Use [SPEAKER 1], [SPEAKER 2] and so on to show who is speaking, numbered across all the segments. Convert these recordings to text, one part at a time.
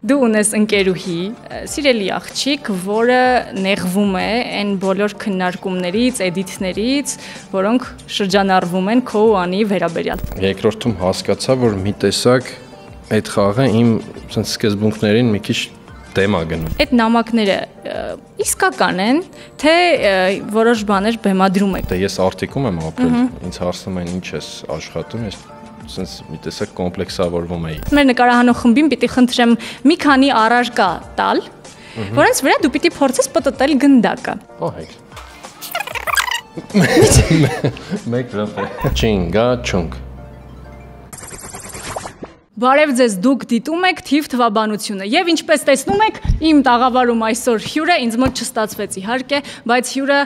[SPEAKER 1] Դու ունես ընկերուհի, սիրելի աղջիկ, որը նեղվում է այն բոլոր քննարկումներից, էդիտներից, որոնք շրջանառվում են քո ու Անի վերաբերյալ։
[SPEAKER 2] Երկրորդում հասկացա, որ մի տեսակ այդ խաղը իմ սկզբունքներին մի քիչ դեմ է գնում։
[SPEAKER 1] Այդ նամակները իսկական են, թե որոշ բաներ բեմադրում եք։
[SPEAKER 2] Դե ես արտիկում եմ ապրել, ինձ հարցնում են ինչ ես աշխատում, ես sense մի տեսակ կոմպլեքսավորվում էի։
[SPEAKER 1] Մեր նկարահանող խմբին պիտի խնդրեմ մի քանի առարկա տալ, որոնց վրա դու պիտի փորձես պտտել գնդակը։
[SPEAKER 2] Ահեք։ Մեկ րոպե։ Չինգա չունգ։
[SPEAKER 1] Բարև ձեզ, դուք դիտում եք թիվ թվաբանությունը եւ ինչպես տեսնում եք, իմ տաղավարում այսօր հյուրը ինձ մոտ չստացվեց իհարկե, բայց հյուրը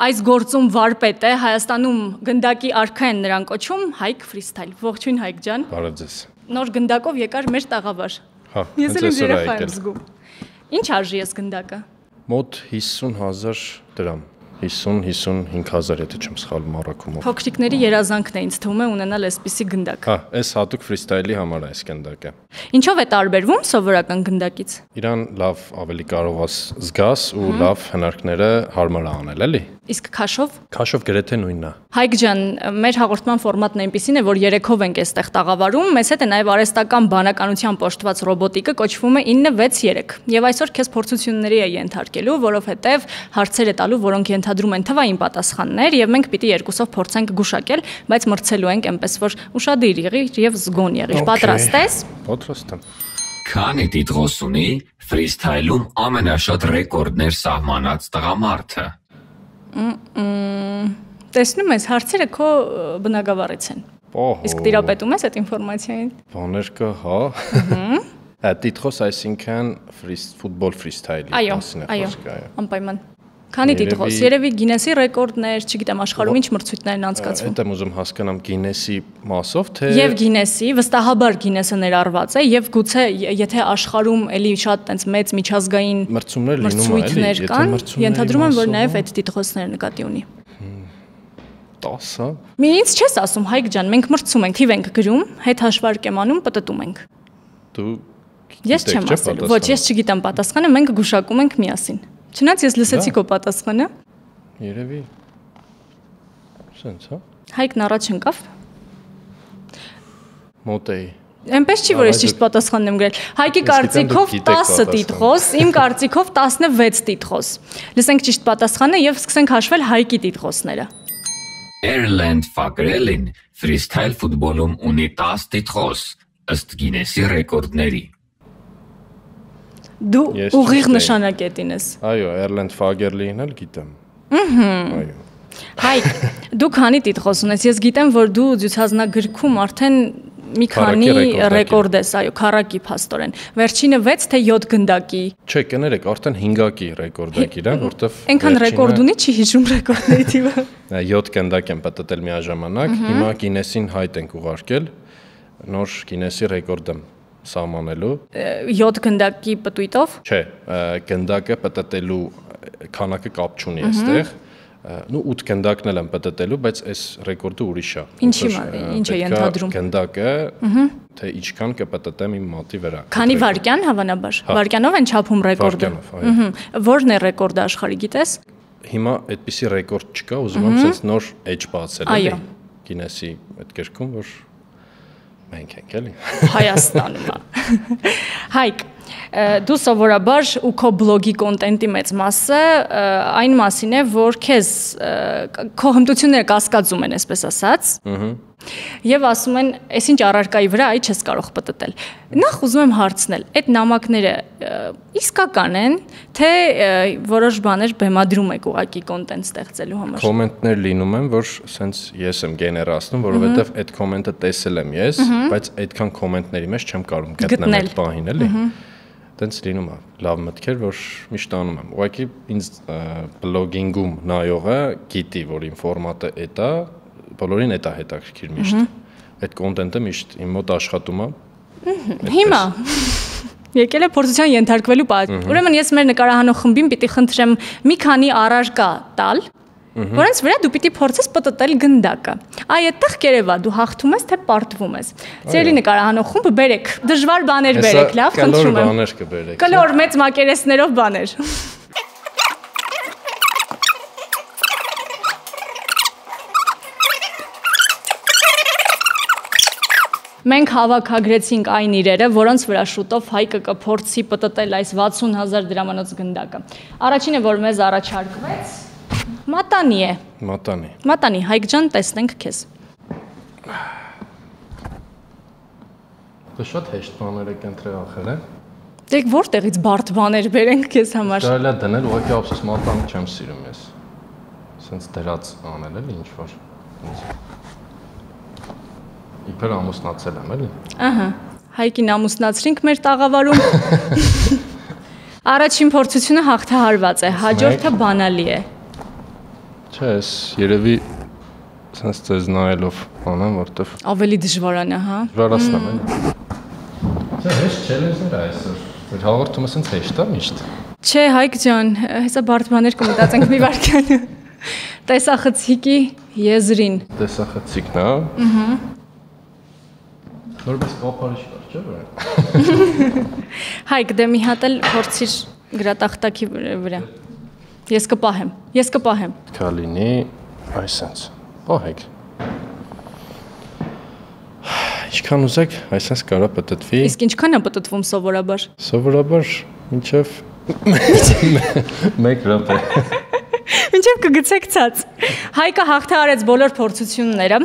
[SPEAKER 1] այս գործում վարպետ է, Հայաստանում գնդակի արքա են նրան կոչում Հայկ Ֆրիստայլ։ Ողջույն Հայկ ջան։
[SPEAKER 2] Բարև ձեզ։
[SPEAKER 1] Նոր գնդակով եկար մեր տաղավար։
[SPEAKER 2] Հա,
[SPEAKER 1] ես էլ երեխա եմ զգում։ Ինչ արժի է գնդակը։
[SPEAKER 2] Մոտ 50,000 դրամ։ 50-55,000 եթե չեմ սխալվում առաքումով։
[SPEAKER 1] Փոքրիկների երազանքն է ինձ թվում է ունենալ այսպիսի գնդակ։
[SPEAKER 2] Հա, այս հատուկ ֆրիստայլի համար է այս գնդակը։
[SPEAKER 1] Ինչով է տարբերվում սովորական գնդակից։
[SPEAKER 2] Իրան լավ ավելի կարող ես զգաս ու լավ հնարքները հարմար անել, էլի։
[SPEAKER 1] Իսկ քաշով։
[SPEAKER 2] Քաշով գրեթե նույնն է։
[SPEAKER 1] Հայկ ջան, մեր հաղորդման ֆորմատն այնպեսին է, որ երեքով ենք այստեղ տաղավարում, մեզ հետ է նաև արհեստական բանականության պոշտված ռոբոտիկը, կոչվում է 963։ Եվ այսօր քեզ փորձությունների է ենթարկելու, որովհետև հարցեր է տալու, որոնք ենթադրում են թվային պատասխաններ, եւ մենք պիտի երկուսով փորձենք գուշակել, բայց մրցելու ենք այնպես որ ուշադիր եղիր եւ զգոն եղիր։ Պատրաստ ես։
[SPEAKER 2] Պատրաստ եմ։
[SPEAKER 3] Քանի տիտղոս ունի ֆրիստայլում ամենաշատ ռեկորդներ սահմանած տղամարդը։
[SPEAKER 1] Տեսնում ես, հարցերը քո բնագավառից են։ Իսկ տիրապետում ես այդ ինֆորմացիային։
[SPEAKER 2] Բաներ կա, հա։ Տիտղոս այսինքն ֆուտբոլ ֆրիստայլի մասին է խոսքը, այո։
[SPEAKER 1] Անպայման։ Քանի տիտղոս, երևի Գինեսի ռեկորդներ, չգիտեմ, աշխարհում ինչ մրցույթներ են անցկացվում։
[SPEAKER 2] Այդ եմ ուզում հասկանամ Գինեսի մասով, թե
[SPEAKER 1] Եվ Գինեսի, վստահաբար Գինեսը ներառված է, եւ գուցե եթե աշխարհում էլի շատ տենց մեծ միջազգային
[SPEAKER 2] մրցումներ
[SPEAKER 1] կան, ենթադրում եմ, որ նաեւ այդ տիտղոսները նկատի ունի։
[SPEAKER 2] 10-ը։
[SPEAKER 1] Մի ինձ չես ասում, Հայկ ջան, մենք մրցում ենք, թիվ ենք գրում, հետ հաշվարկ եմ անում, պտտում ենք։
[SPEAKER 2] Դու
[SPEAKER 1] Ես չեմ ասելու, ոչ, ես չգիտեմ պատասխանը, մենք գուշակում ենք միասին։ Չնայած ես լսեցի քո պատասխանը։
[SPEAKER 2] Երևի։ Սենց, հա։
[SPEAKER 1] Հայկն առաջ ընկավ։
[SPEAKER 2] Մոտեի։
[SPEAKER 1] Այնպես չի, որ ես ճիշտ պատասխանն եմ գրել։ Հայկի կարծիքով 10 տիտղոս, իմ կարծիքով 16 տիտղոս։ Լսենք ճիշտ պատասխանը եւ սկսենք հաշվել Հայկի տիտղոսները։
[SPEAKER 3] Էրլենդ Ֆագրելին ֆրիստայլ ֆուտբոլում ունի 10 տիտղոս, ըստ Գինեսի ռեկորդների։
[SPEAKER 1] Դու ուղիղ նշանակետին ես։
[SPEAKER 2] Այո, Էրլենդ Ֆագերլին էլ գիտեմ։ Այո։
[SPEAKER 1] Հայկ, դու քանի տիտղոս ունես։ Ես գիտեմ, որ դու ցուցազնագրքում արդեն մի քանի ռեկորդ ես, այո, քառակի փաստորեն։ Վերջինը 6 թե 7 գնդակի։
[SPEAKER 2] Չէ, կներեք, արդեն 5-ակի ռեկորդակ իրան, որտեվ
[SPEAKER 1] այնքան ռեկորդ ունի, չի հիշում ռեկորդների թիվը։
[SPEAKER 2] 7 գնդակ եմ պատտել միաժամանակ, հիմա Գինեսին հայտ ենք ուղարկել, նոր Գինեսի ռեկորդ եմ սահմանելու
[SPEAKER 1] 7 գնդակի պտույտով։
[SPEAKER 2] Չէ, գնդակը պատտելու քանակը կապ չունի այստեղ։ Նու 8 գնդակն եմ պատտելու, բայց այս ռեկորդը ուրիշ է։
[SPEAKER 1] Ինչ է ենթադրում։
[SPEAKER 2] Գնդակը թե ինչքան կպտտեմ իմ մատի վրա։
[SPEAKER 1] Քանի վայրկյան հավանաբար։ Վայրկյանով են չափում ռեկորդը։ Որն է ռեկորդը աշխարհի, գիտես։
[SPEAKER 2] Հիմա այդպիսի ռեկորդ չկա, ուզում եմ sense նոր edge բացել էլի։ Գինեսի այդ գրքում, որ մենք ենք էլի։
[SPEAKER 1] Հայաստանում է։ Հայկ, դու սովորաբար ու քո բլոգի կոնտենտի մեծ մասը այն մասին է, որ քեզ քո հմտությունները կասկածում են, այսպես ասած։ Եվ ասում են, այսինչ առարկայի վրա այ չես կարող պտտել։ Նախ ուզում եմ հարցնել, այդ նամակները իսկական են, թե որոշ բաներ բեմադրում եք ուղակի կոնտենտ ստեղծելու համար։
[SPEAKER 2] Կոմենտներ լինում են, որ sense ես եմ գեներացնում, որովհետև այդ կոմենտը տեսել եմ ես, բայց այդքան կոմենտների մեջ չեմ կարող գտնել այդ պահին, էլի։ Տենց լինում է, լավ մտքեր, որ միշտ անում եմ։ Ուղղակի ինձ բլոգինգում նայողը գիտի, որ իմ ֆորմատը էդ է, բոլորին էդ է հետաքրքիր միշտ։ Այդ կոնտենտը միշտ իմ մոտ աշխատում է։
[SPEAKER 1] Հիմա եկել է փորձության ենթարկվելու պատճառ։ Ուրեմն ես մեր նկարահանող խմբին պիտի խնդրեմ մի քանի առարկա տալ, որոնց վրա դու պիտի փորձես պտտել գնդակը։ Այ այդտեղ կերևա դու հաղթում ես թե պարտվում ես։ Ծերի նկարահանող խումբը բերեք, դժվար բաներ բերեք, լավ, խնդրում եմ։
[SPEAKER 2] Բաներ կբերեք։
[SPEAKER 1] Կլոր մեծ մակերեսներով բաներ։ Մենք հավաքագրեցինք այն իրերը, որոնց վրա շուտով Հայկը կփորձի պտտել այս 60,000 դրամանոց գնդակը։ Առաջինը, որ մեզ առաջարկվեց, մատանի է։
[SPEAKER 2] Մատանի։
[SPEAKER 1] Մատանի, Հայկ ջան, տեսնենք քեզ։
[SPEAKER 2] Դե շատ հեշտ բաներ եք ընտրել ախր, է։
[SPEAKER 1] Դե որտեղից բարդ բաներ բերենք քեզ համար։
[SPEAKER 2] Կարելի է դնել, ուղղակի ափսոս մատանի չեմ սիրում ես։ Սենց դրած անել էլի ինչ որ։ Իբր ամուսնացել եմ, էլի։
[SPEAKER 1] Ահա, Հայկին ամուսնացրինք մեր տաղավարում։ Առաջին փորձությունը հաղթահարված է, հաջորդը բանալի է։
[SPEAKER 2] Չէ, ես երևի սենց ձեզ նայելով անեմ, որտեվ
[SPEAKER 1] Ավելի դժվարանա, հա։
[SPEAKER 2] դժվարացնեմ, էլի։ Չէ, հեշտ չելեզներ այսօր։ Ձեր հաղորդումը սենց հեշտ է միշտ։
[SPEAKER 1] Չէ, Հայկ ջան, հեսա բարդ բաներ կմտածենք մի վարքան։ Տեսախցիկի եզրին։
[SPEAKER 2] Տեսախցիկն է։ Ահա։ Նորմալ կապարիչ կար, չէ՞ վրա։
[SPEAKER 1] Հայկ, դե մի հատ էլ փորձիր գրատախտակի վրա։ Ես կպահեմ։
[SPEAKER 2] Կալինի այսպես։ Պահեք։ Ինչքան ուզեք, այսպես կարա պտտվի։
[SPEAKER 1] Իսկ ինչքան է պտտվում սովորաբար։
[SPEAKER 2] Սովորաբար մինչև 1 րոպե։
[SPEAKER 1] Մինչև կգցեք ցած։ Հայկը հաղթահարեց բոլոր փորձությունները,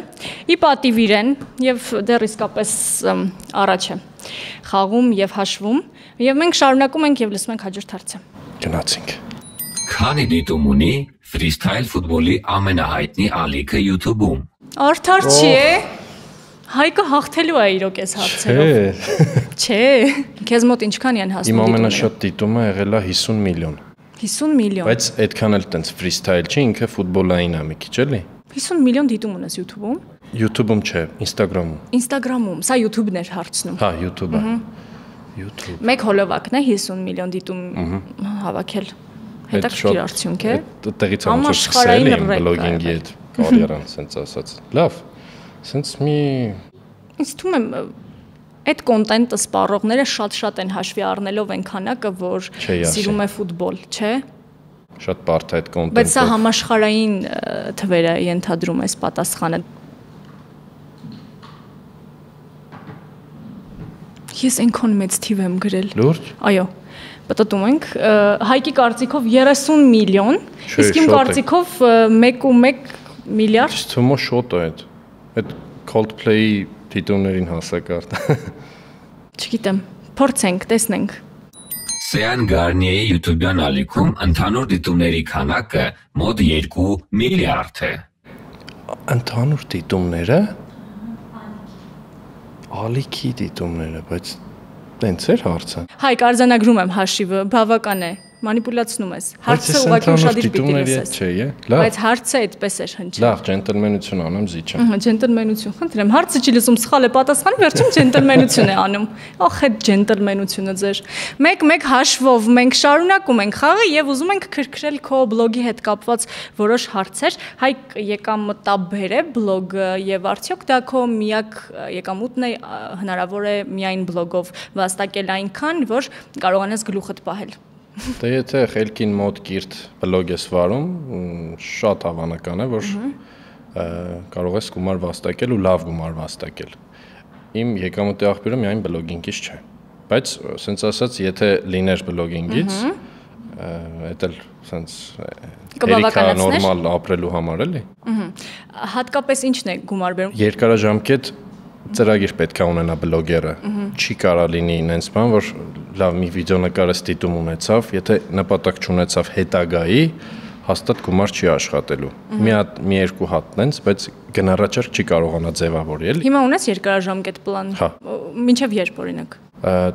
[SPEAKER 1] ի պատիվ իրեն եւ դեռ իսկապես առաջ է խաղում եւ հաշվում, եւ մենք շարունակում ենք եւ լսում ենք հաջորդ հարցը։
[SPEAKER 2] Գնացինք։
[SPEAKER 3] Քանի դիտում ունի ֆրիստայլ ֆուտբոլի ամենահայտնի ալիքը YouTube-ում։
[SPEAKER 1] Արդար չի է։ Հայկը հաղթելու է իրոք այս հարցերով։ Չէ։ Քեզ մոտ ինչքան են հասնում։
[SPEAKER 2] Իմ ամենաշատ դիտումը եղել է 50 միլիոն։
[SPEAKER 1] 50 միլիոն։
[SPEAKER 2] Բայց այդքան էլ տենց ֆրիստայլ չի, ինքը ֆուտբոլային է մի քիչ էլի։
[SPEAKER 1] 50 միլիոն դիտում ունես YouTube-ում։
[SPEAKER 2] YouTube-ում չէ, Instagram-ում։
[SPEAKER 1] Instagram-ում, սա YouTube-ն էր հարցնում։
[SPEAKER 2] Հա, YouTube-ը։ YouTube։
[SPEAKER 1] Մեկ հոլովակն է 50 միլիոն դիտում հավաքել։ Հետաքրքիր արդյունք է։
[SPEAKER 2] Այդտեղից եմ որ սկսել եմ բլոգինգի այդ կարիերան, սենց ասած։ Լավ։ Սենց մի
[SPEAKER 1] ինձ թվում է այդ կոնտենտը սպառողները շատ են հաշվի առնելով այն քանակը, որ սիրում է ֆուտբոլ, չէ՞։
[SPEAKER 2] Շատ բարդ է այդ կոնտենտը։
[SPEAKER 1] Բայց սա համաշխարհային թվեր է ենթադրում այս պատասխանը։ Ես այնքան մեծ թիվ եմ գրել։
[SPEAKER 2] Լուրջ։
[SPEAKER 1] Այո։ Պատտում ենք Հայկի կարծիքով 30 միլիոն, իսկ իմ կարծիքով 1.1 միլիարդ։
[SPEAKER 2] Թվում է շոտ է այդ։ Այդ Coldplay-ի դիտումներին հասակարդ։
[SPEAKER 1] Չգիտեմ, փորձենք, տեսնենք։
[SPEAKER 3] Սեան Գարնիեի YouTube-յան ալիքում ընդհանուր դիտումների քանակը մոտ 2 միլիարդ է։
[SPEAKER 2] Ընդհանուր դիտումները։ Ալիքի դիտումները, բայց տենց էր հարցը։
[SPEAKER 1] Հայկ արձանագրում եմ հաշիվը, բավական է, մանիպուլացնում ես։ Հարցը ուղղակի ուշադիր պիտի լսես։ Բայց հարցը այդպես էր հնչել։
[SPEAKER 2] Լավ, ջենտլմենություն անեմ, զիջեմ։
[SPEAKER 1] Ջենտլմենություն, խնդրեմ, հարցը չի լսում, սխալ է պատասխանում, վերջում ջենտլմենություն է անում։ Ախ, այդ ջենտլմենությունը ձեր։ 1-1 հաշվով մենք շարունակում ենք խաղը եւ ուզում ենք քրքրել քո բլոգի հետ կապված որոշ հարցեր։ Հայկ եկամտաբեր է բլոգը եւ արդյոք դա քո միակ եկամուտն է, հնարավոր է միայն բլոգով վաստակել այնքան, որ կարողանաս գլուխդ պահել։
[SPEAKER 2] Դե եթե խելքին մոտ կիրթ բլոգ ես վարում, շատ հավանական է, որ կարող ես գումար վաստակել ու լավ գումար վաստակել։ Իմ եկամուտի աղբյուրը միայն բլոգինգից չէ։ Բայց սենց ասած, եթե լիներ բլոգինգից, այդ էլ սենց երիկա նորմալ ապրելու համար էլի։
[SPEAKER 1] Հատկապես ի՞նչն է գումար բերում։
[SPEAKER 2] Երկարաժամկետ ծրագիր պետք է ունենա բլոգերը։ Չի կարա լինի նենց բան, որ լավ մի վիդեոնկարը ստիտում ունեցավ, եթե նպատակ չունեցավ հետագայի, հաստատ գումար չի աշխատելու։ Մի երկու հատ նենց, բայց գնառաճառ չի կարողանա ձևավորել, էլի։
[SPEAKER 1] Հիմա ունես երկարաժամկետ պլան։
[SPEAKER 2] Հա։
[SPEAKER 1] Մինչև երբ օրինակ։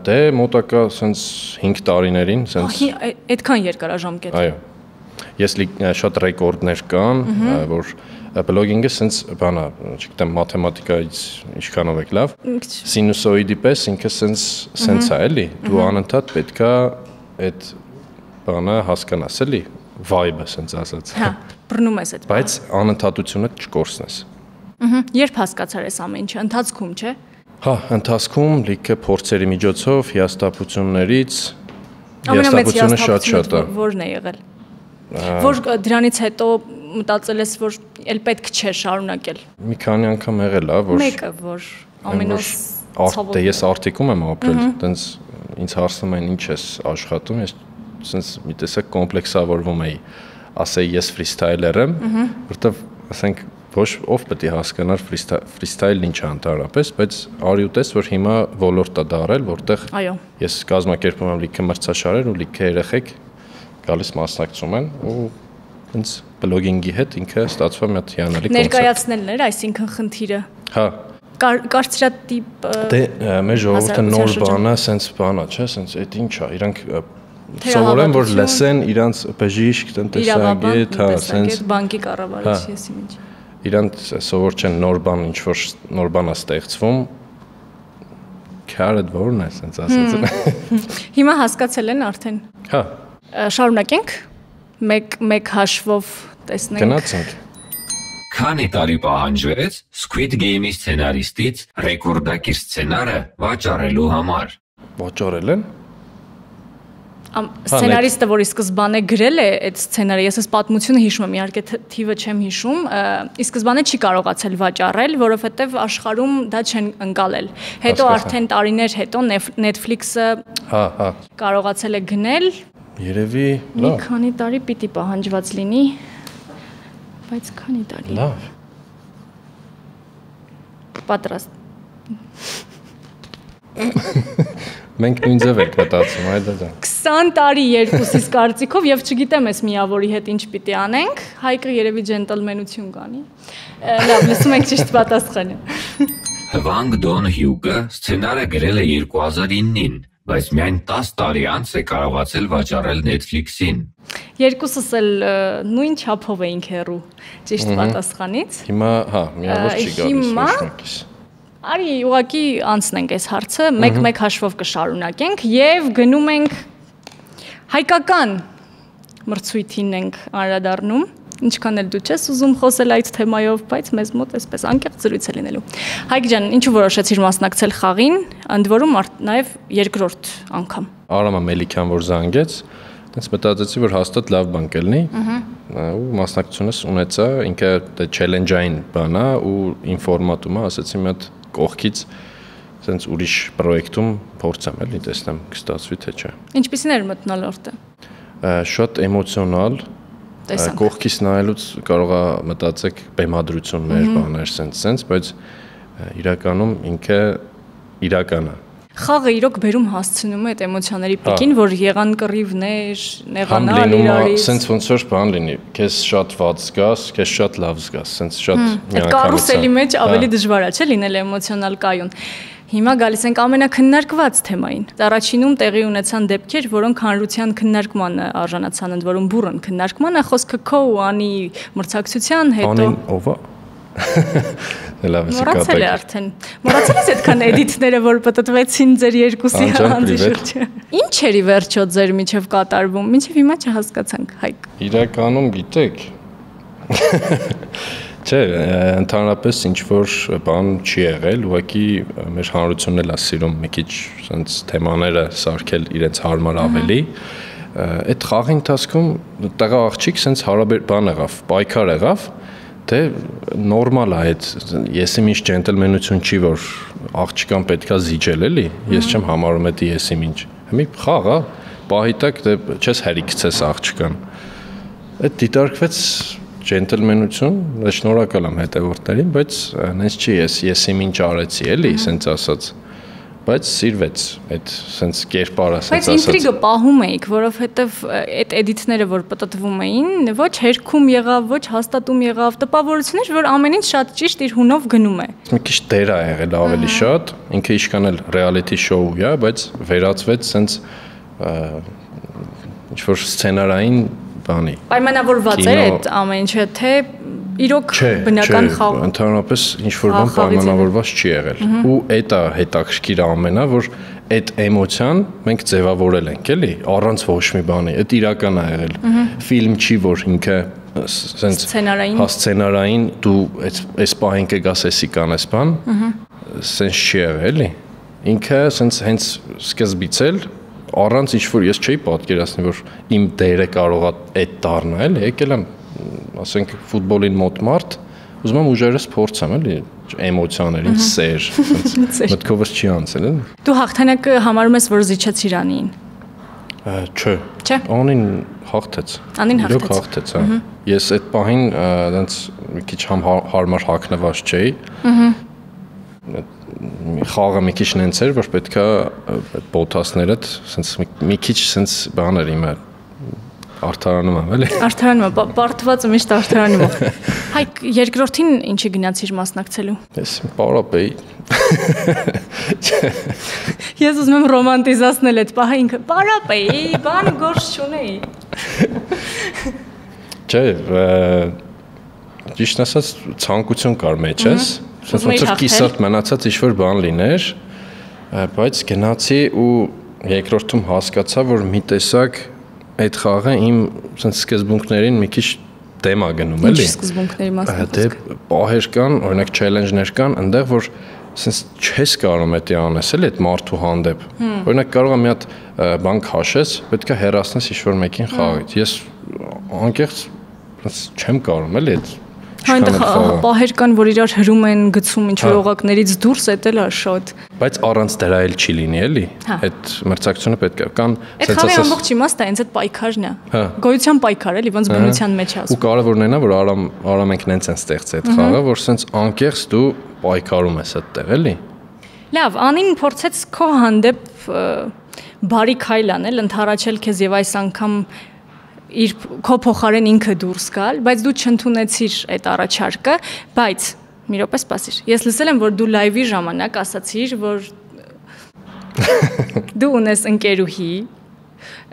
[SPEAKER 2] Դե մոտակա սենց 5 տարիներին, սենց
[SPEAKER 1] այդքան երկարաժամկետ։
[SPEAKER 2] Այո։ Ես շատ ռեկորդներ կան, որ բլոգինգը սենց բան է, չգիտեմ, մաթեմատիկայից ինչքանով եք լավ, սինուսոիդի պես ինքը սենց է, էլի, դու անընդհատ պետքա այդ բանը հասկանաս, էլի, vibe-ը, ասենց ասած։
[SPEAKER 1] Հա, բռնում ես այդ։
[SPEAKER 2] Բայց անընդհատությունը չկորցնես։
[SPEAKER 1] Երբ հասկացար ես ամեն ինչը, ընթացքում, չէ։
[SPEAKER 2] Հա, ընթացքում լիքը փորձերի միջոցով, հիաստապություններից,
[SPEAKER 1] Ամենամեծ
[SPEAKER 2] հիաստապությունը շատ է։
[SPEAKER 1] Որն է եղել։ Որ դրանից հետո մտածել ես, որ էլ պետք չէ շարունակել։
[SPEAKER 2] Մի քանի անգամ եղել է, որ
[SPEAKER 1] Մեկը, որ ամենուր
[SPEAKER 2] դե ես արտիկում եմ ապրել, տենց ինձ հարցնում են ինչ ես աշխատում, ես տենց մի տեսակ կոմպլեքսավորվում էի, ասեի ես ֆրիստայլեր եմ, որտեվ ասենք ոչ ով պետք է հասկանար ֆրիստայլն ինչ է ընդհանրապես, բայց արի ու տես, որ հիմա ոլորտ է դարել, որտեղ ես կազմակերպում եմ լիքը մրցաշարեր ու լիքը երեխեք գալիս մասնակցում են ու ինձ բլոգինգի հետ ինքը ստացվում է մի հատ հիանալի կոնցեպտ։ Ներկայացնելն
[SPEAKER 1] էր, այսինքն խնդիրը։
[SPEAKER 2] Հա։
[SPEAKER 1] Կարծրատիպ
[SPEAKER 2] Դե մեր ժողովուրդը նոր բան է, սենց բան է, չէ, սենց այդ ինչ է, իրանք սովորեն որ լսեն իրանց բժիշկ, տնտեսագետ, հա, սենց
[SPEAKER 1] բանկի կառավարիչ եսի ինչ։
[SPEAKER 2] Իրանք սովոր չեն նոր բան, ինչ որ նոր բան է ստեղծվում, քարդ որն է, սենց ասած։
[SPEAKER 1] Հիմա հասկացել են արդեն։
[SPEAKER 2] Հա։
[SPEAKER 1] Շարունակենք մեկ հաշվով տեսնենք։
[SPEAKER 2] Գնացինք։
[SPEAKER 3] Քանի տարի պահանջվեց Squid Game-ի սցենարիստից ռեկորդակիր սցենարը վաճառելու համար։
[SPEAKER 2] Վաճառել են։
[SPEAKER 1] Սցենարիստը, որի սկզբանե գրել է այդ սցենարը, ես այս պատմությունը հիշում եմ, իհարկե թիվը չեմ հիշում, ի սկզբանե չի կարողացել վաճառել, որովհետև աշխարհում դա չեն ընկալել։ Հետո արդեն տարիներ հետո Netflix-ը կարողացել է գնել։
[SPEAKER 2] Երևի
[SPEAKER 1] մի քանի տարի պիտի պահանջված լինի, բայց քանի տարի։
[SPEAKER 2] Լավ։
[SPEAKER 1] Պատրաստ։
[SPEAKER 2] Մենք նույն ձև ենք մտածում, այ դա։
[SPEAKER 1] 20 տարի երկուսից կարծիքով եւ չգիտեմ ես միավորի հետ ինչ պիտի անենք, Հայկը երևի ջենտլմենություն կանի։ Լավ, լսում եք ճիշտ պատասխանը։
[SPEAKER 3] Հվանգ Դոն Հյուգը սցենարը գրել է 2009-ին, բայց միայն 10 տարի անց է կարողացել վաճառել Netflix-ին։
[SPEAKER 1] Երկուսս էլ նույն չափով էինք հեռու ճիշտ պատասխանից։
[SPEAKER 2] Հիմա, հա, միավոր չի գալիս ոչ մեկիս։
[SPEAKER 1] Արի ուղղակի անցնենք այս հարցը, մեկ հաշվով կշարունակենք եւ գնում ենք հայկական մրցույթին ենք անդրադառնում, ինչքան էլ դու չես ուզում խոսել այդ թեմայով, բայց մեզ մոտ այսպես անկեղծ զրույց է լինելու։ Հայկ ջան, ինչու որոշեցիր մասնակցել խաղին, ընդ որում նաեւ երկրորդ անգամ։
[SPEAKER 2] Արամա Մելիքյան որ զանգեց, այնց մտածեցի, որ հաստատ լավ բան կլինի, ու մասնակցությունս ունեցա, ինքը դե չելենջային բան է ու իմ ֆորմատում է, ասեցի մի հատ կողքից sense ուրիշ պրոյեկտում փորձեմ էլի տեսնեմ կստացվի թե չէ։
[SPEAKER 1] Ինչպիսին էր մթնոլորտը։
[SPEAKER 2] Շատ էմոցիոնալ, կողքից նայելուց կարող է մտածեք բեմադրություններ, բաներ sense, բայց իրականում ինքը իրական է։
[SPEAKER 1] Խաղը իրոք բերում հասցնում է այդ էմոցիաների պիկին, որ եղան կռիվներ, նեղանալ իրարից։
[SPEAKER 2] Sense ոնց որ բան լինի, քեզ շատ վատ զգաս, քեզ շատ լավ զգաս, sense շատ
[SPEAKER 1] միանգամից։ Կարուսելի մեջ ավելի դժվար է, չէ՞, լինել էմոցիոնալ կայուն։ Հիմա գալիս ենք ամենակննարկված թեմային։ Առաջինում տեղի ունեցան դեպքեր, որոնք հանրության քննարկմանը արժանացան, ընդ որում բուրըն քննարկման, խոսքը քո ու Անի մրցակցության հետո։
[SPEAKER 2] Անին ով է։ Լավ է կատակ։
[SPEAKER 1] Մոռացել է արդեն։ Մոռացել ես այդքան էդիտները, որ պատտվեցին ձեր երկուսի հանձի շրջը։ Ինչ էր ի վերջո ձեր միջև կատարվում, մինչև հիմա չհասկացանք, Հայկ։
[SPEAKER 2] Իրականում գիտեք։ Չէ, ընդհանրապես ինչ որ բան չի եղել, ուղղակի մեր հանրությունն էլ է սիրում մի քիչ sense թեմաները սարքել իրենց հարմար ավելի։ Այդ խաղի ընթացքում տղա աղջիկ sense հարաբեր բան եղավ, պայքար եղավ, թե նորմալ է այդ, եսի ինչ ջենտլմենություն չի, որ աղջիկան պետքա զիջել էլի, ես չեմ համարում դա եսի ինչ։ Մի խաղ է, պահի տակ դե չես հերի գցես աղջիկան։ Այդ դիտարկվեց ջենտլմենություն, շնորհակալ եմ հետևորդներին, բայց նենց չի ես իմ ինչ արեցի, էլի, սենց ասած, բայց սիրվեց այդ սենց կերպարը, սենց ասած։
[SPEAKER 1] Բայց ինտրիգը պահում էիք, որովհետև այդ էդիտները, որ պատտվում էին, ոչ հերքում եղավ, ոչ հաստատում եղավ, տպավորություններ, որ ամեն ինչ շատ ճիշտ իր հունով գնում է։
[SPEAKER 2] Մի քիչ դեր է եղել ավելի շատ, ինքը իշքան էլ reality show է, բայց վերածվեց սենց ինչ որ սցենարային բանի։
[SPEAKER 1] Պայմանավորված էր այդ ամեն ինչը, թե իրոք բնական խաղ։
[SPEAKER 2] Ընդհանրապես ինչ որ բան պայմանավորված չի եղել։ Ու էտա հետաքրքիր ամենա, որ այդ էմոցիան մենք ձևավորել ենք, էլի, առանց ոչ մի բանի, այդ իրական է եղել։ Ֆիլմ չի, որ ինքը սենց սցենարային դու այս պահին կգաս էսի կանես բան, սենց չի եղել, էլի։ Ինքը սենց հենց սկզբից էլ առանց ինչ-որ ես չէի պատկերացնի, որ իմ դերը կարող է այդ դառնա, էլի, եկել եմ, ասենք, ֆուտբոլին մոտ մարդ, ուզում եմ ուժերս փորձեմ, էլի, էմոցիաներ, ինձ սեր, մտքովս չի անցել, էլի։
[SPEAKER 1] Դու հաղթանակը համարում ես, որ զիջեցիր Անին։
[SPEAKER 2] Չէ։ Անին հաղթեց։
[SPEAKER 1] Անին
[SPEAKER 2] հաղթեց։ Հաղթեց, հա։ Ես այդ պահին այնց մի քիչ հարմար հագնված չէի։ Խաղը մի քիչ նենց էր, որ պետքա այդ բոթասներդ սենց մի քիչ սենց բաներ իմը արդարանում եմ, էլի։ Արդարանում եմ,
[SPEAKER 1] պարտվածը միշտ արդարանում եմ։ Հայկ երկրորդին ինչի գնացիր մասնակցելու։
[SPEAKER 2] Ես պարապ էի։
[SPEAKER 1] Ես ուզում եմ ռոմանտիզացնել այդ պահը ինքը պարապ էի, բան գործ չունեի։
[SPEAKER 2] Չէ, ճիշտ ասած ցանկություն կար մեջս, ասես ոնց որ կիսատ մնացած ինչ-որ բան լիներ, բայց գնացի ու երկրորդում հասկացա, որ մի տեսակ այդ խաղը իմ ասես սկզբունքներին մի քիչ դեմ է գնում, էլի։
[SPEAKER 1] Ինչ սկզբունքների մասնակցել։
[SPEAKER 2] Դե պահեր կան, օրինակ չելենջներ կան, այնտեղ որ ասես չես կարող դա անես, էլի այդ մարդու հանդեպ։ Օրինակ կարող է մի հատ բան քաշես, պետք է հեռացնես ինչ-որ մեկին խաղից։ Ես անկեղծ չեմ կարող, էլի այդ
[SPEAKER 1] Այնտեղ պահեր կան, որ իրար հրում են գցում ինչ-որ օղակներից դուրս, դա էլ է շատ։
[SPEAKER 2] Բայց առանց դրա էլ չի լինի, էլի։ Այդ մրցակցությունը պետք է կան,
[SPEAKER 1] ասես խաղի ամբողջ իմաստը հենց այդ պայքարն է։ Գոյության պայքար, էլի, ոնց բնության մեջ ասում։
[SPEAKER 2] Ու կարևորն է, որ Արամենք նենց են ստեղծել այդ խաղը, որ սենց անկեղծ դու պայքարում ես այդտեղ, էլի։
[SPEAKER 1] Լավ, Անին փորձեց քո հանդեպ բարի քայլ անել, ընդառաջել քեզ եւ այս անգամ իր քո փոխարեն ինքը դուրս գալ, բայց դու չընդունեցիր այդ առաջարկը, բայց մի րոպե սպասիր։ Ես լսել եմ, որ դու լայվի ժամանակ ասացիր, որ դու ունես ընկերուհի,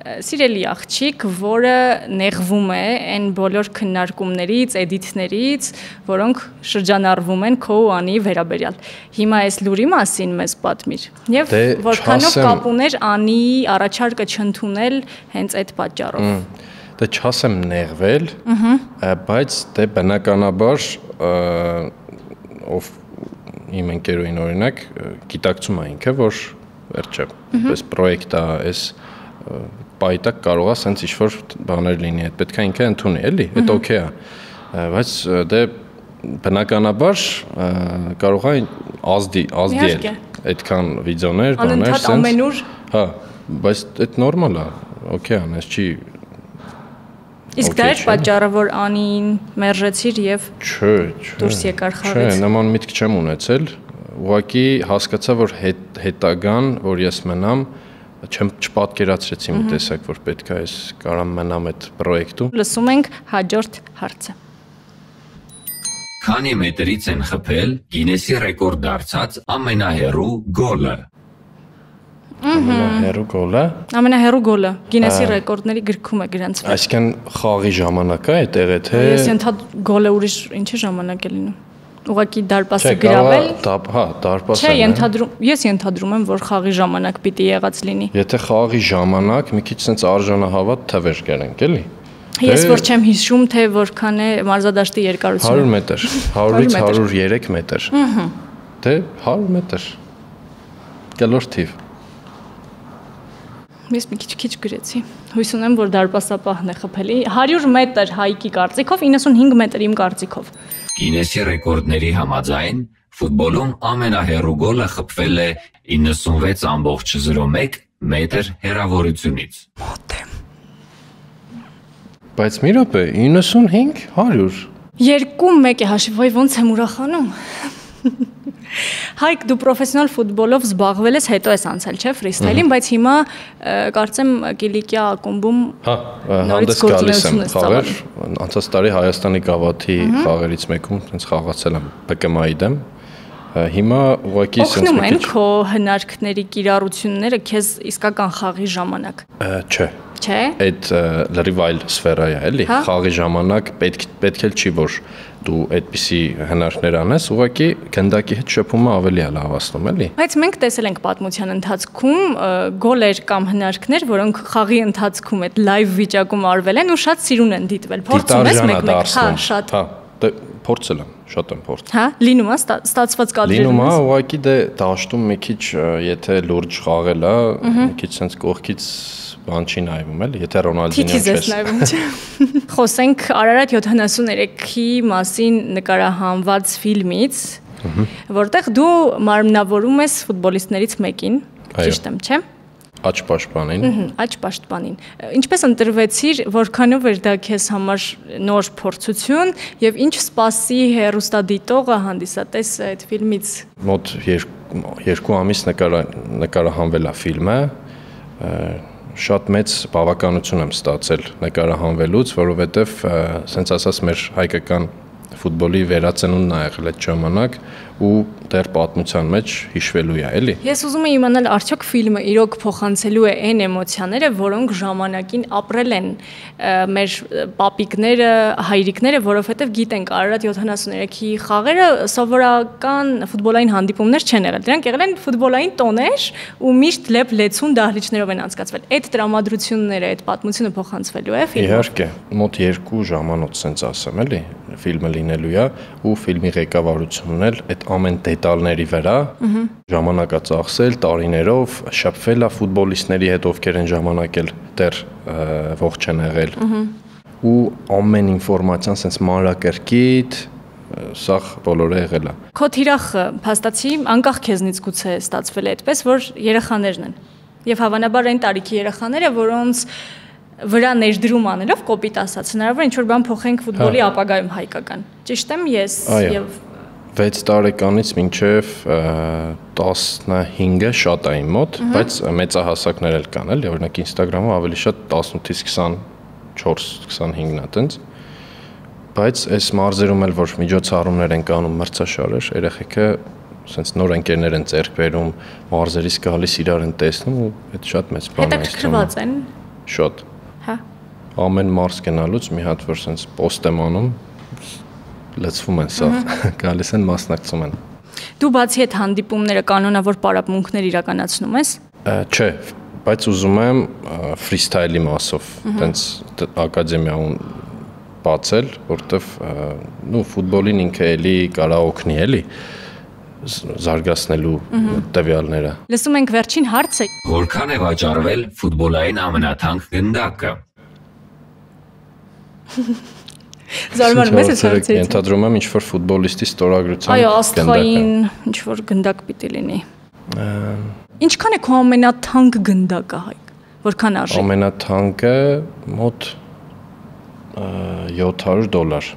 [SPEAKER 1] սիրելի աղջիկ, որը նեղվում է այն բոլոր քննարկումներից, էդիթներից, որոնք շրջանառվում են քո ու Անի վերաբերյալ։ Հիմա այս լուրի մասին մեզ պատմիր։ Եվ որքանով կապ ուներ Անիի առաջարկը չընդունել հենց այդ պատճառով։
[SPEAKER 2] Դե չասեմ նեղվել, բայց դե բնականաբար ով իմ ընկերուհին օրինակ գիտակցում է ինքը, որ վերջը, այս պրոյեկտը, այս պայտակ կարող է սենց ինչ-որ բաներ լինի, այդ պետք է ինքը ընդունի, էլի, այդ օքեյ է, բայց դե բնականաբար կարող է ազդի էլ, այդքան վիդեոներ, բաներ,
[SPEAKER 1] սենց, ամենուր,
[SPEAKER 2] հա, բայց այդ նորմալ է, օքեյ է, ես չի
[SPEAKER 1] Իսկ դա էր պատճառը, որ Անին մերժեցիր եւ դուրս եկար խաղից։
[SPEAKER 2] Չէ, նման միտք չեմ ունեցել, ուղղակի հասկացա, որ հետագան, որ ես մնամ, չպատկերացրեցի մի տեսակ, որ պետք է ես կարամ մնամ այդ պրոյեկտում։
[SPEAKER 1] Լսում ենք հաջորդ հարցը։
[SPEAKER 3] Քանի մետրից են խփել Գինեսի ռեկորդ դարձած ամենահեռու գոլը։
[SPEAKER 2] Ամենահեռու գոլը։
[SPEAKER 1] Ամենահեռու գոլը Գինեսի ռեկորդների գրքում է գրանցվել։
[SPEAKER 2] Այսինքն խաղի ժամանակ է այդտեղը թե
[SPEAKER 1] Ես ենթադրում գոլը ուրիշ ինչի ժամանակ է լինում։ Ուղղակի դարպասը գրավել։
[SPEAKER 2] Հա, դարպասը։
[SPEAKER 1] Չէ, ես ենթադրում եմ, որ խաղի ժամանակ պիտի եղած լինի։
[SPEAKER 2] Եթե խաղի ժամանակ մի քիչ sense արժանահավատ թվեր կերենք, էլի։
[SPEAKER 1] Ես որ չեմ հիշում, թե որքան է մարզադաշտի երկարությունը։
[SPEAKER 2] 100 մետր, 100-ից 103 մետր։ Դե 100 մետր։ Կլոր թիվ։
[SPEAKER 1] Ես մի քիչ գրեցի։ Հույս ունեմ, որ դարպասապահն է խփելի։ 100 մետր Հայկի կարծիքով, 95 մետր իմ կարծիքով։
[SPEAKER 3] Գինեսի ռեկորդների համաձայն ֆուտբոլում ամենահեռու գոլը խփվել է 96.01 մետր հեռավորությունից։
[SPEAKER 1] Մոտ է։
[SPEAKER 2] Բայց մի րոպե, 95, 100։
[SPEAKER 1] 2-1 է հաշիվ, ոյ ոնց եմ ուրախանում։ Հայկ դու պրոֆեսիոնալ ֆուտբոլով զբաղվել ես, հետո ես անցել, չէ, ֆրիստայլին, բայց հիմա կարծեմ Կիլիկիա ակումբում
[SPEAKER 2] հանդես գալիս եմ խաղեր, անցած տարի Հայաստանի գավաթի խաղերից մեկում հենց խաղացել եմ ՊԿՄ-ի դեմ, Հիմա ուղղակի
[SPEAKER 1] օգնում են քո հնարքների կիրառությունները քեզ իսկական խաղի ժամանակ։
[SPEAKER 2] Չէ։
[SPEAKER 1] Չէ։
[SPEAKER 2] Այդ լրիվ այլ սֆերա է, էլի։ Խաղի ժամանակ պետք էլ չի որ դու այդպիսի հնարքներ անես, ուղղակի գնդակի հետ շփումը ավելի է լավացնում, էլի։
[SPEAKER 1] Բայց մենք տեսել ենք պատմության ընթացքում գոլեր կամ հնարքներ, որոնք խաղի ընթացքում այդ լայվ վիճակում արվել են ու շատ սիրուն են դիտվել։ Փորձում ես մեկ-մեկ, շատ։
[SPEAKER 2] Դե փորձել եմ, շատ եմ փորձել։
[SPEAKER 1] Հա, լինում է ստացված կադրերում։
[SPEAKER 2] Լինում է, ուղղակի դե դաշտում մի քիչ, եթե լուրջ խաղել է, մի քիչ sense կողքից բան չի նայվում, էլի, եթե Ռոնալդինյոն չես
[SPEAKER 1] նայվում, չէ։ Խոսենք Արարատ 73-ի մասին նկարահանված ֆիլմից, որտեղ դու մարմնավորում ես ֆուտբոլիստներից մեկին, ճիշտ եմ, չէ՞։
[SPEAKER 2] Աջ պաշտպանին։
[SPEAKER 1] Աջ պաշտպանին։ Ինչպես ընտրվեցիր, որքանով էր դա քեզ համար նոր փորձություն եւ ինչ սպասի հեռուստադիտողը հանդիսատեսը այդ ֆիլմից։
[SPEAKER 2] Մոտ 2 ամիս նկարահանվել է ֆիլմը, շատ մեծ բավականություն եմ ստացել նկարահանվելուց, որովհետեւ սենց ասած մեր հայկական ֆուտբոլի վերածնունդն է եղել այդ ժամանակ ու դեռ պատմության մեջ հիշվելու է, էլի։
[SPEAKER 1] Ես ուզում եմ իմանալ, արդյոք ֆիլմը իրոք փոխանցելու է այն էմոցիաները, որոնք ժամանակին ապրել են մեր պապիկները, հայրիկները, որովհետև գիտենք Արարատ 73-ի խաղերը սովորական ֆուտբոլային հանդիպումներ չեն եղել։ Դրանք եղել են ֆուտբոլային տոներ ու միշտ լեփ-լեցուն դահլիճներով են անցկացվել։ Այդ տրամադրությունները, այդ պատմությունը փոխանցվելու է ֆիլմը։
[SPEAKER 2] Իհարկե, մոտ 2 ժամանոց սենց ասեմ, էլի, ֆիլմը լինելու է ու ֆիլմի ղեկավարությունն էլ այդ ամեն դետալների վրա ժամանակածախսել տարիներով շփվել է ֆուտբոլիստների հետ, ովքեր են ժամանակել դեռ ողջ են եղել ու ամեն ինֆորմացիան sense մանրակրկիտ սա բոլորը եղել է։
[SPEAKER 1] Քո թիրախը փաստացի անկախ քեզնից գուցե ստացվել է այդպես, որ երեխաներն են եւ հավանաբար այն տարիքի երեխաները, որոնց վրա ներդրում անելով կոպիտ ասած հնարավոր ինչ որ բան փոխենք ֆուտբոլի ապագայում հայկական։ Ճիշտ եմ ես եւ
[SPEAKER 2] 6 տարեկանից մինչև 15-ը շատ է իմ մոտ, բայց մեծահասակներ էլ կան, էլի, օրինակ Instagram-ում ավելի շատ 18-ից 24-25-ն է տենց։ Բայց այս մարզերում էլ որ միջոցառումներ են կանում մրցաշարեր, երեխեքը sense նոր ընկերներ են ձեռք բերում, մարզերից գալիս իրար են տեսնում ու այդ շատ մեծ բան է։
[SPEAKER 1] Հետաքրքրված են։
[SPEAKER 2] Շատ։
[SPEAKER 1] Հա։
[SPEAKER 2] Ամեն մարզ գնալուց մի հատ որ sense post եմ անում, լցվում են սա, գալիս են մասնակցում են։
[SPEAKER 1] Դու բացի այդ հանդիպումները կանոնավոր պարապմունքներ իրականացնում ես։
[SPEAKER 2] Չէ, բայց ուզում եմ ֆրիստայլի մասով, տենց ակադեմիայում բացել, որտեվ նու ֆուտբոլին ինքը էլի կարա օգնի, էլի զարգացնելու տվյալները։
[SPEAKER 1] Լսում ենք վերջին հարցը։
[SPEAKER 3] Որքան է վաճառվել ֆուտբոլային ամենաթանկ գնդակը։
[SPEAKER 1] Զարմանում ես այս հարցից։
[SPEAKER 2] Ենթադրում եմ ինչ-որ ֆուտբոլիստի ստորագրության
[SPEAKER 1] գնդակը։ Այո, աստղային ինչ-որ գնդակ պիտի լինի։ Ինչքան է քո ամենաթանկ գնդակը, Հայկ։ Որքան արժի։
[SPEAKER 2] Ամենաթանկը մոտ $700։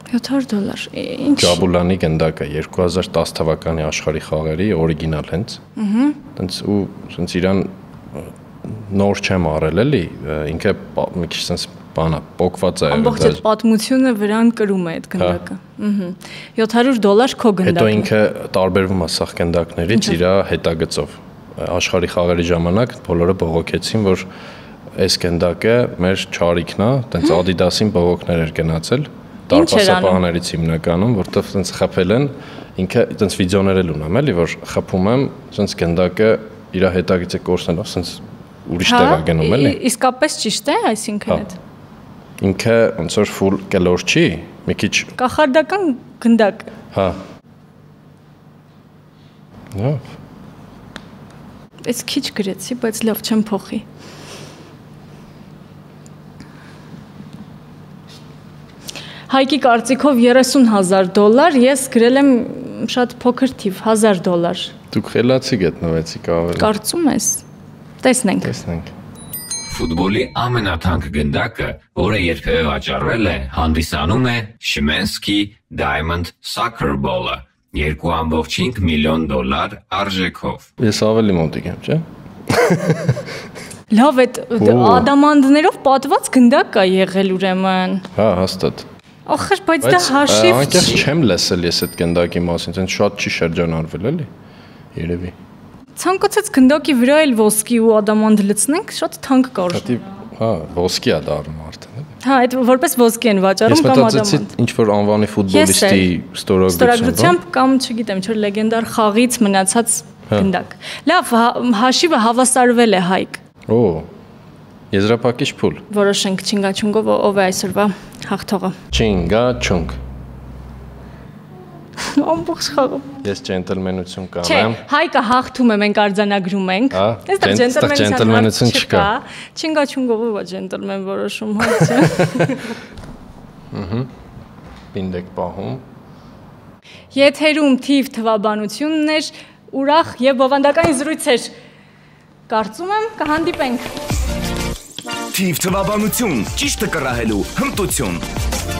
[SPEAKER 1] $700։ Ինչ։
[SPEAKER 2] Ջաբուլանի գնդակը 2010 թվականի աշխարհի խաղերի օրիգինալ հենց։ Տենց ու սենց իրան նոր չեմ արել էլի, ինքը մի քիչ սենց բանա, պոկված է։
[SPEAKER 1] Ամբողջ այդ պատմությունը վրան կրում է այդ գնդակը։ $700 քո գնդակը։
[SPEAKER 2] Հետո ինքը տարբերվում է սախ գնդակներից իր հետագծով։ Աշխարհի խաղերի ժամանակ բոլորը բողոքեցին, որ այս գնդակը մեր չարիքն է, տենց Adidas-ին բողոքներ էր գնացել, տարպասապահներից հիմնականում, որտեղ տենց խփել են, ինքը տենց վիդեոներ էլ ունեմ, էլի, որ խփում եմ, տենց գնդակը իր հետագիծը կորցնելով, տենց ուրիշ տեղ է գնում, էլի։
[SPEAKER 1] Իսկապես ճիշտ է, այսինքն այդ։
[SPEAKER 2] Ինքը ոնց որ full կլոր չի, մի քիչ
[SPEAKER 1] կախարդական գնդակ։
[SPEAKER 2] Հա։ Լավ։
[SPEAKER 1] Այս քիչ գրեցի, բայց լավ չեմ փոխի։ Հայկի կարծիքով $30,000, ես գրել եմ շատ փոքր թիվ, $1,000։
[SPEAKER 2] Դուք խելացի գտնվեցիք ավելի։
[SPEAKER 1] Կարծում ես։ Տեսնենք։
[SPEAKER 2] Տեսնենք։
[SPEAKER 3] Ֆուտբոլի ամենաթանկ գնդակը, որը երբևէ վաճառվել է, հանդիսանում է Շիմենսկի Diamond Soccer Ball-ը, $2.5 միլիոն արժեքով։
[SPEAKER 2] Ես ավելի մոտիկ եմ, չէ՞։
[SPEAKER 1] Լավ, այդ ադամանդներով պատված գնդակ կա եղել ուրեմն։
[SPEAKER 2] Հա, հաստատ։
[SPEAKER 1] Ախր, բայց դա հաշիվ
[SPEAKER 2] անկեղծ չեմ լսել ես այդ գնդակի մասին, ցենց շատ չի շրջանառվել էլի։ Երևի։
[SPEAKER 1] Ցանկացած գնդակի վրա էլ ոսկի ու ադամանդ լցնենք, շատ թանկ կար։
[SPEAKER 2] Հա, ոսկի է դառնում արդեն։
[SPEAKER 1] Հա, այդ որպես ոսկի են վաճառում կամ ադամանդ։
[SPEAKER 2] Ես մտածեցի ինչ որ անվանի ֆուտբոլիստի
[SPEAKER 1] ստորագրությամբ կամ չգիտեմ, չէ՞ լեգենդար խաղից մնացած գնդակ։ Լավ, հաշիվը հավասարվել է Հայկ։
[SPEAKER 2] Օ, եզրափակիչ փուլ։
[SPEAKER 1] Որոշենք չինգաչունգով ով է այսօրվա հաղթողը։
[SPEAKER 2] Չինգաչունգ։
[SPEAKER 1] Ամբողջ խաղը։
[SPEAKER 2] Ես ջենտլմենություն կանեմ։
[SPEAKER 1] Չէ, Հայկը հաղթում է, մենք արձանագրում ենք։
[SPEAKER 2] Այստեղ ջենտլմենություն չկա։
[SPEAKER 1] Չինգաչունգով ով է ջենտլմեն որոշում, հա։
[SPEAKER 2] Ահա։ Պինդեք պահում։
[SPEAKER 1] Եթերում թիվ թվաբանությունն էր, ուրախ եւ բովանդակային զրույց էր։ Կարծում եմ կհանդիպենք։
[SPEAKER 4] Թիվ թվաբանություն, ճիշտը կռահելու հմտություն։